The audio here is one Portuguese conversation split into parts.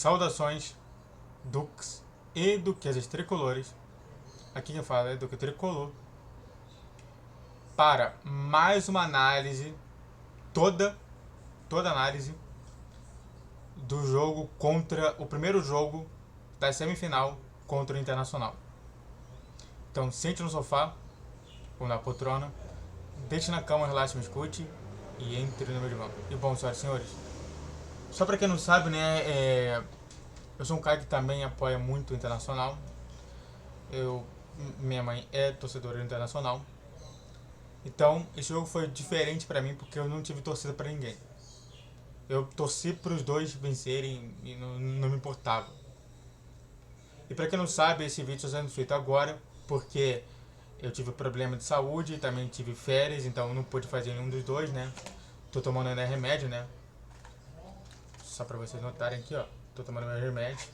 Saudações, Dux e duquesas tricolores. Aqui quem fala é Duque Tricolor. Para mais uma análise, toda análise do jogo contra o primeiro jogo da semifinal contra o Internacional. Então sente no sofá ou na poltrona, deite na cama, relaxe, me escute e entre no meu divã. E bom, senhoras e senhores, só para quem não sabe, né, eu sou um cara que também apoia muito o Internacional. Minha mãe é torcedora do Internacional. Então, esse jogo foi diferente pra mim porque eu não tive torcida pra ninguém. Eu torci pros dois vencerem e não me importava. E pra quem não sabe, esse vídeo está sendo feito agora porque eu tive problema de saúde, também tive férias, então eu não pude fazer nenhum dos dois, né? Tô tomando ainda remédio, né? Só pra vocês notarem aqui, ó. Tô tomando meu remédio.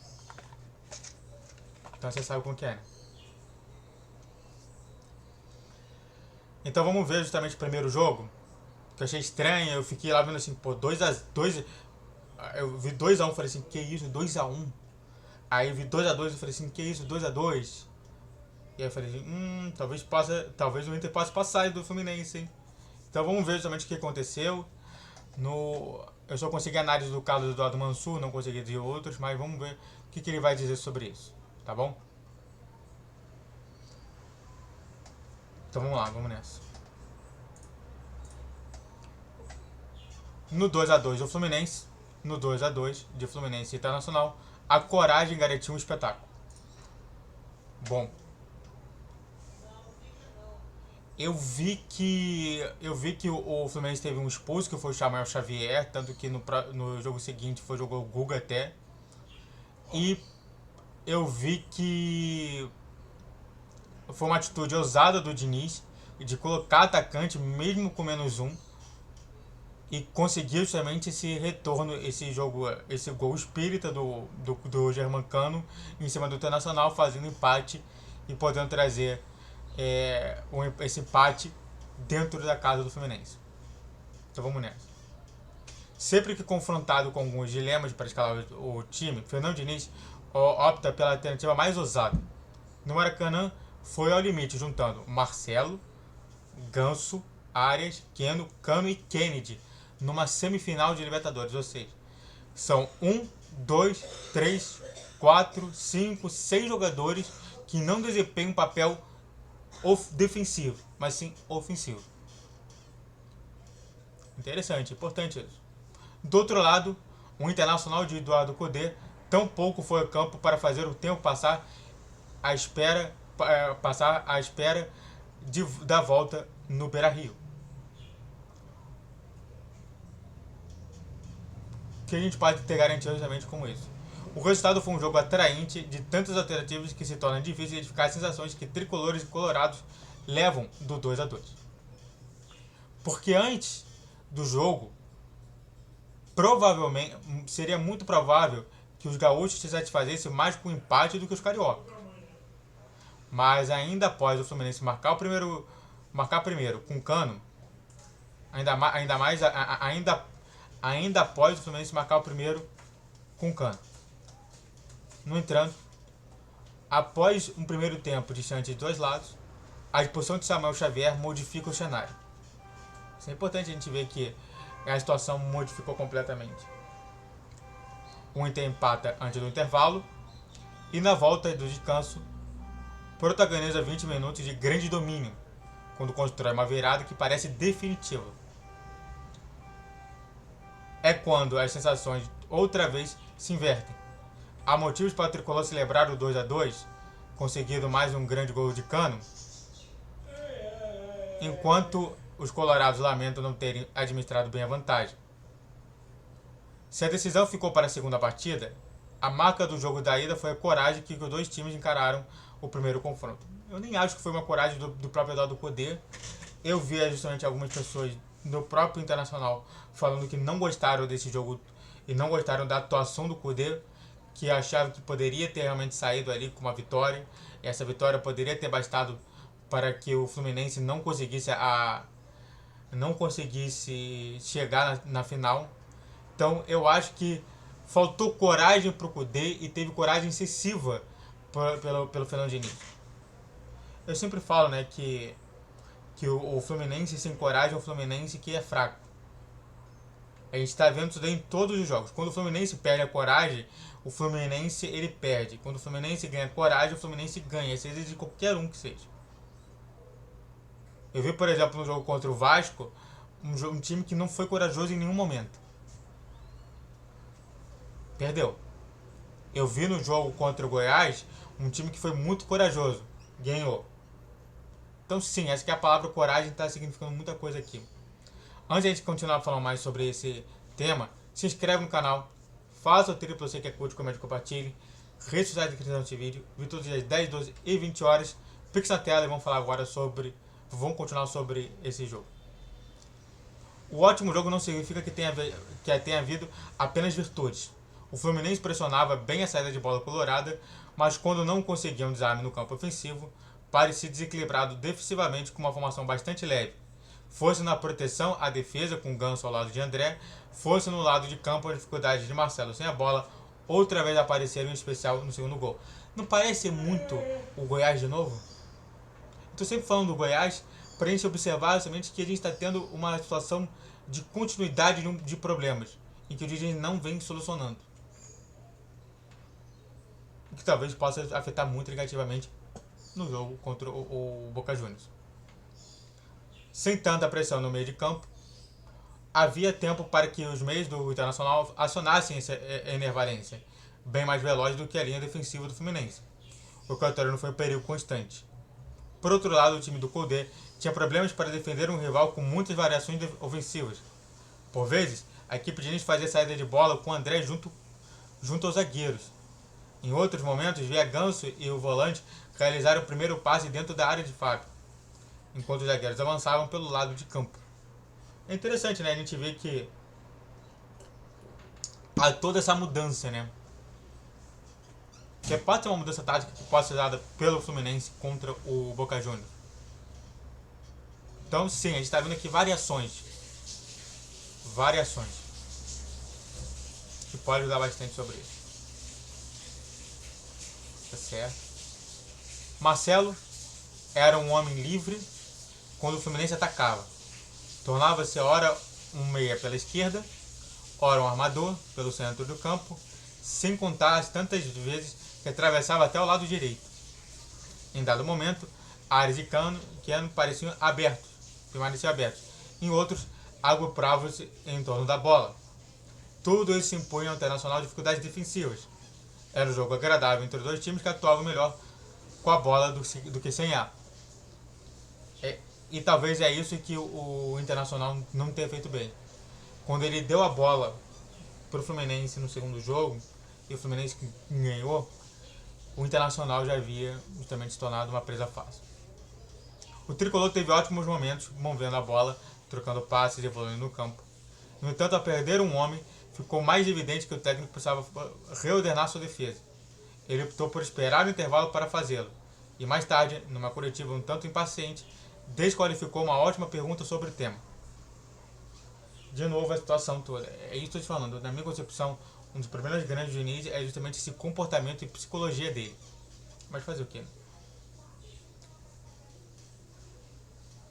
Então você sabe como que é, né? Então vamos ver justamente o primeiro jogo. Que eu achei estranho, eu fiquei lá vendo assim, pô, 2x2. Eu vi 2x1, falei assim, que isso, 2x1. Aí eu vi 2x2, eu falei assim, que isso, 2x2. E aí eu falei assim, talvez o Inter possa passar do Fluminense, hein? Então vamos ver justamente o que aconteceu. Eu só consegui a análise do Carlos Eduardo Mansur, não consegui de outros, mas vamos ver o que ele vai dizer sobre isso, tá bom? Então vamos lá, vamos nessa. No 2x2 do Fluminense, no 2x2 de Fluminense Internacional, a coragem garantiu um espetáculo. Bom, eu vi que o Fluminense teve um expulso, que foi o Samuel Xavier, tanto que no jogo seguinte jogou o Guga até. E eu vi que foi uma atitude ousada do Diniz de colocar atacante mesmo com -1 e conseguiu justamente esse retorno, esse gol espírita do Germancano em cima do Internacional, fazendo empate e podendo trazer esse empate dentro da casa do Fluminense. Então vamos nessa. Sempre que confrontado com alguns dilemas para escalar o time, Fernando Diniz opta pela alternativa mais ousada. No Maracanã, foi ao limite, juntando Marcelo, Ganso, Arias, Keno, Cano e Kennedy numa semifinal de Libertadores. Ou seja, são 1, 2, 3, 4, 5, 6 jogadores que não desempenham um papel defensivo, mas sim ofensivo. Interessante, importante isso. Do outro lado, o Internacional de Eduardo Cudê tampouco foi ao campo para fazer o tempo passar à espera da volta no Beira-Rio. Que a gente pode ter garantido justamente como isso. O resultado foi um jogo atraente de tantas alternativas que se torna difícil identificar as sensações que tricolores e colorados levam do 2x2. Porque antes do jogo, provavelmente, seria muito provável que os gaúchos se satisfazessem mais com o empate do que os cariocas. Mas ainda após o Fluminense marcar primeiro com Cano, ainda após o Fluminense marcar o primeiro com Cano. No entanto, após um primeiro tempo distante de dois lados, a expulsão de Samuel Xavier modifica o cenário. Isso é importante a gente ver que a situação modificou completamente. O Inter empata antes do intervalo e na volta do descanso protagoniza 20 minutos de grande domínio, quando constrói uma virada que parece definitiva. É quando as sensações outra vez se invertem. Há motivos para o tricolor celebrar o 2x2, conseguido mais um grande gol de Cano, enquanto os colorados lamentam não terem administrado bem a vantagem. Se a decisão ficou para a segunda partida, a marca do jogo da ida foi a coragem que os dois times encararam o primeiro confronto. Eu nem acho que foi uma coragem do próprio Eduardo Cudê. Eu vi justamente algumas pessoas no próprio Internacional falando que não gostaram desse jogo e não gostaram da atuação do Cudê, que achavam que poderia ter realmente saído ali com uma vitória. Essa vitória poderia ter bastado para que o Fluminense não conseguisse chegar na final. Então eu acho que faltou coragem pro Kudê e teve coragem excessiva pelo Fernando Diniz. Eu sempre falo, né, que o Fluminense sem coragem é um Fluminense que é fraco. A gente tá vendo isso daí em todos os jogos. Quando o Fluminense perde a coragem, o Fluminense ele perde. Quando o Fluminense ganha coragem, o Fluminense ganha, seja de qualquer um que seja. Eu vi, por exemplo, no jogo contra o Vasco, um time que não foi corajoso em nenhum momento. Perdeu. Eu vi no jogo contra o Goiás um time que foi muito corajoso. Ganhou. Então sim, acho que a palavra coragem está significando muita coisa aqui. Antes de a gente continuar falando mais sobre esse tema, se inscreve no canal, faça o trilho para você que é curte, comente e compartilhe. Redes sociais de inscrição desse vídeo, vi todos os dias 10, 12 e 20 horas. Fixe na tela e vamos falar agora sobre... Vamos continuar sobre esse jogo. O ótimo jogo não significa que tenha havido apenas virtudes. O Fluminense pressionava bem a saída de bola colorada, mas quando não conseguia um desarme no campo ofensivo, parecia desequilibrado defensivamente com uma formação bastante leve. Fosse na proteção, a defesa com o Ganso ao lado de André, fosse no lado de campo a dificuldade de Marcelo sem a bola, outra vez apareceram em especial no segundo gol. Não parece muito o Goiás de novo? Estou sempre falando do Goiás para a gente observar somente que a gente está tendo uma situação de continuidade de problemas, em que o dirigente não vem solucionando. O que talvez possa afetar muito negativamente no jogo contra o Boca Juniors. Sem tanta pressão no meio de campo, havia tempo para que os meios do Internacional acionassem essa enervalência, bem mais veloz do que a linha defensiva do Fluminense. O Cantarino foi um perigo constante. Por outro lado, o time do Kudê tinha problemas para defender um rival com muitas variações ofensivas. Por vezes, a equipe de Diniz fazia saída de bola com o André junto aos zagueiros. Em outros momentos, via Ganso e o volante realizaram o primeiro passe dentro da área de Fábio, enquanto os zagueiros avançavam pelo lado de campo. É interessante, né? A gente vê que há toda essa mudança, né? Que pode ser uma mudança tática que pode ser dada pelo Fluminense contra o Boca Juniors. Então, sim, a gente está vendo aqui variações. Que pode ajudar bastante sobre isso. Tá certo? Marcelo era um homem livre quando o Fluminense atacava. Tornava-se ora um meia pela esquerda, ora um armador pelo centro do campo, sem contar as tantas vezes que atravessava até o lado direito. Em dado momento, Ares e Cano pareciam permaneciam abertos. Em outros, agrupavam-se em torno da bola. Tudo isso impunha ao Internacional dificuldades defensivas. Era um jogo agradável entre os dois times que atuavam melhor com a bola do que sem ela. E talvez é isso que o Internacional não tenha feito bem. Quando ele deu a bola para o Fluminense no segundo jogo, e o Fluminense ganhou, o Internacional já havia justamente se tornado uma presa fácil. O Tricolor teve ótimos momentos movendo a bola, trocando passes e evoluindo no campo. No entanto, ao perder um homem, ficou mais evidente que o técnico precisava reordenar sua defesa. Ele optou por esperar o intervalo para fazê-lo. E mais tarde, numa coletiva um tanto impaciente, desqualificou uma ótima pergunta sobre o tema. De novo, a situação toda. É isso que eu estou te falando. Na minha concepção, um dos problemas grandes do Diniz é justamente esse comportamento e psicologia dele. Mas fazer o quê?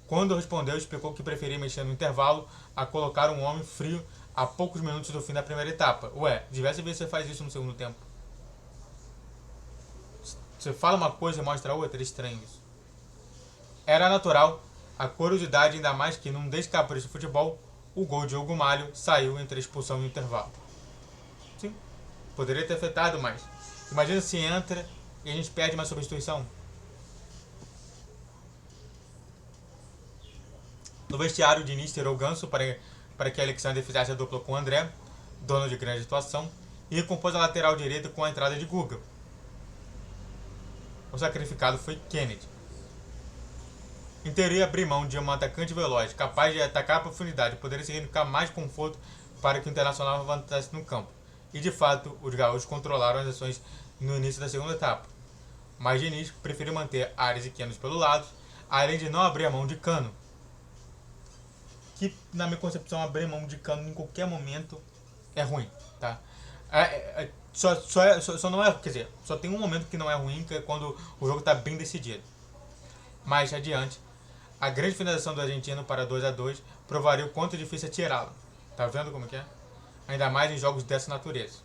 Quando respondeu, explicou que preferia mexer no intervalo a colocar um homem frio a poucos minutos do fim da primeira etapa. Ué, diversas vezes você faz isso no segundo tempo. Você fala uma coisa e mostra outra, é estranho isso. Era natural, a curiosidade, ainda mais que num descapricho de futebol, o gol de Hugo Malho saiu entre a expulsão e o intervalo. Sim, poderia ter afetado, mas imagina se entra e a gente perde uma substituição. No vestiário, o Diniz tirou o Ganso para que Alexandre fizesse a dupla com o André, dono de grande atuação, e recompôs a lateral direita com a entrada de Guga. O sacrificado foi Kennedy. Em teoria, abrir mão de um atacante veloz, capaz de atacar a profundidade, poderia significar mais conforto para que o Internacional avançasse no campo. E de fato, os gaúchos controlaram as ações no início da segunda etapa. Mas Diniz preferiu manter Ares e Kennedy pelo lado, além de não abrir a mão de Cano. Que, na minha concepção, abrir mão de Cano em qualquer momento é ruim, tá? Só não é, quer dizer, só tem um momento que não é ruim, que é quando o jogo está bem decidido. Mais adiante, a grande finalização do argentino para 2-2 provaria o quanto difícil é tirá-lo. Tá vendo como que é? Ainda mais em jogos dessa natureza.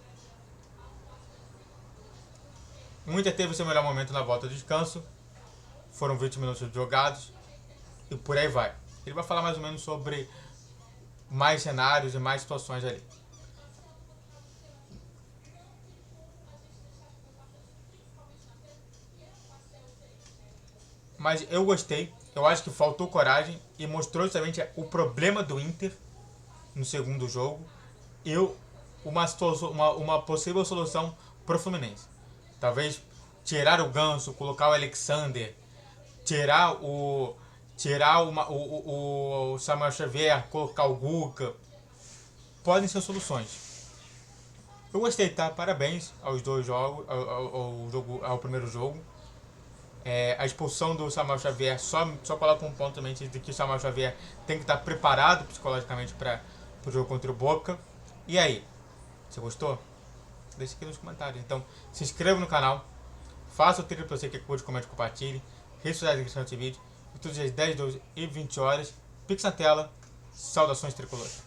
O Inter teve seu melhor momento na volta do descanso, foram 20 minutos jogados e por aí vai. Ele vai falar mais ou menos sobre mais cenários e mais situações ali. Mas eu gostei, eu acho que faltou coragem e mostrou justamente o problema do Inter no segundo jogo e uma possível solução para o Fluminense. Talvez tirar o Ganso, colocar o Alexander, tirar o Samuel Xavier, colocar o Guga, podem ser soluções. Eu gostei, tá? Parabéns aos dois jogos, ao primeiro jogo. A expulsão do Samuel Xavier só coloca um ponto também de que o Samuel Xavier tem que estar preparado psicologicamente para o jogo contra o Boca. E aí? Você gostou? Deixa aqui nos comentários. Então, se inscreva no canal, faça o trilho para você que curte, comente, compartilhe. Redes sociais na descrição desse vídeo. E todos os dias 10, 12 e 20 horas. Pix na tela. Saudações tricolores.